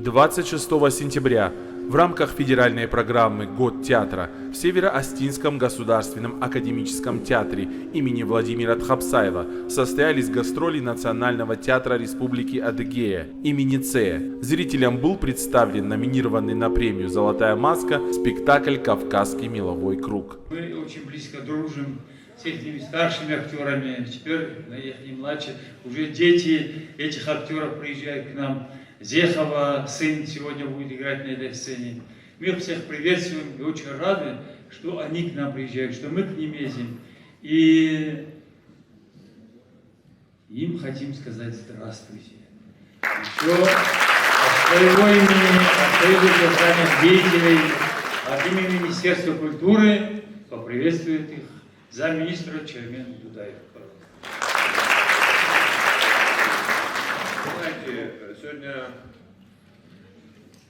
26 сентября в рамках федеральной программы «Год театра» в Северо-Остинском государственном академическом театре имени Владимира Тхапсаева состоялись гастроли Национального театра Республики Адыгея имени Цея. Зрителям был представлен номинированный на премию «Золотая маска» спектакль «Кавказский меловой круг». Мы очень близко дружим с этими старшими актерами, теперь их младшие, уже дети этих актеров приезжают к нам. Зехова, сын, сегодня будет играть на этой сцене. Мы их всех приветствуем и очень рады, что они к нам приезжают, что мы к ним ездим. И им хотим сказать здравствуйте. Еще от своего имени, от Союза театральных деятелей, от имени Министерства культуры поприветствует их замминистра Чермен Дудаев. Знаете, сегодня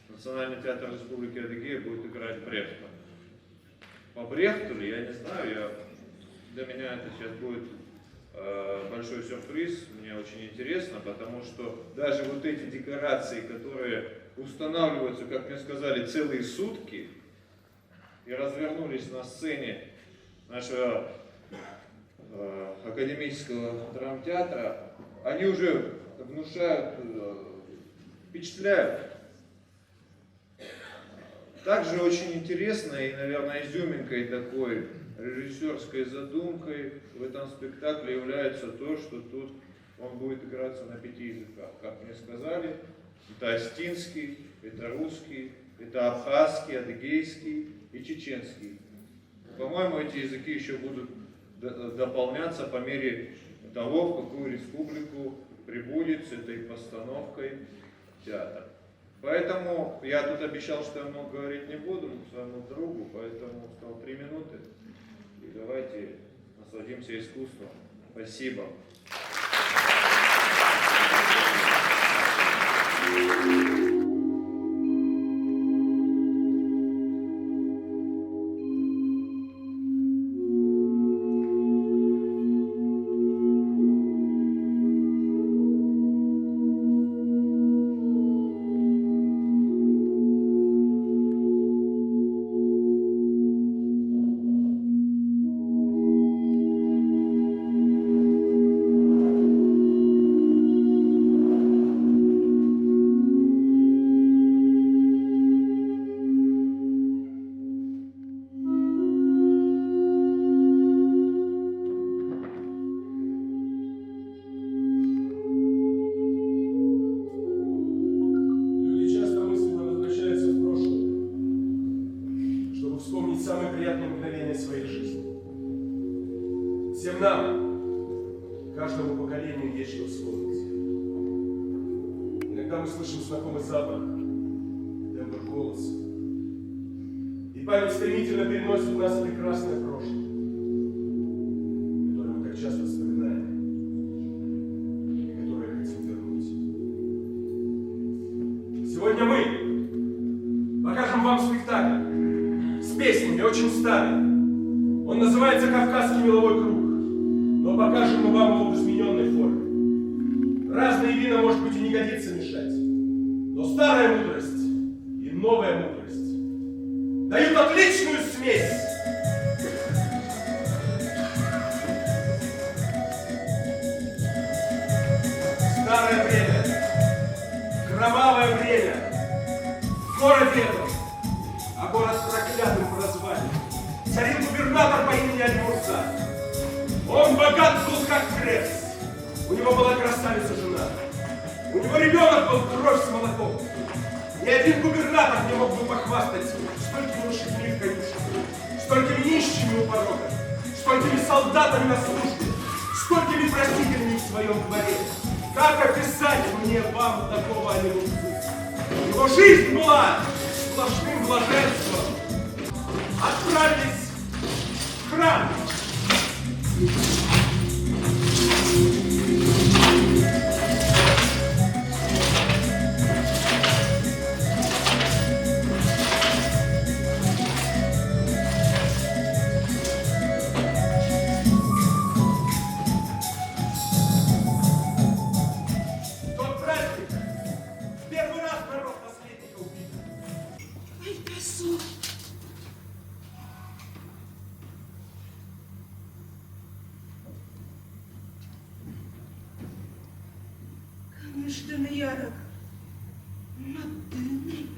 Национальный театр Республики Адыгея будет играть Брехта. По Брехту ли, я не знаю, для меня это сейчас будет большой сюрприз, мне очень интересно, потому что даже вот эти декорации, которые устанавливаются, как мне сказали, целые сутки и развернулись на сцене нашего академического драмтеатра, они уже внушают, впечатляют. Также очень интересной и, наверное, изюминкой такой режиссерской задумкой в этом спектакле является то, что тут он будет играться на 5 языках. Как мне сказали, это остинский, это русский, это абхазский, адыгейский и чеченский. По-моему, эти языки еще будут дополняться по мере того, в какую республику прибудет с этой постановкой театр. Поэтому я тут обещал, что я много говорить не буду своему другу, поэтому сказал 3 минуты. И давайте насладимся искусством. Спасибо. Вспомнить самые приятные мгновения своей жизни. Всем нам, каждому поколению есть что вспомнить. Иногда мы слышим знакомый запах, тембр голоса. И память стремительно переносит нас в прекрасное прошлое, которое мы так часто вспоминаем и которое хотим вернуть. Сегодня мы покажем вам спектакль с песнями, очень старый. Он называется «Кавказский меловой круг», но покажем мы вам его в измененной форме. Разные вина, может быть, и не годится мешать, но старая мудрость и новая мудрость дают отличную смесь. Старое время, кровавое время, город этом, а город проклятым прозвали. Царил губернатор по имени Аль-Мурса. Он богат был как крест. У него была красавица жена. У него ребенок был кровь с молоком. Ни один губернатор не мог бы похвастать столькими лошадьми в конюшне, столькими нищими у порога, столькими солдатами на службе, столькими просителями в своем дворе. Как описать мне вам такого Аль-Мурсу? Его жизнь была сплошным блаженством. Отправились в храм. Тот праздник, первый раз народ последний. Исус. Конечно, не ярък, но дъни.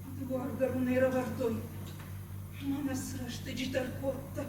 Отгоре гърнера въртой. Но насреща джитъркота.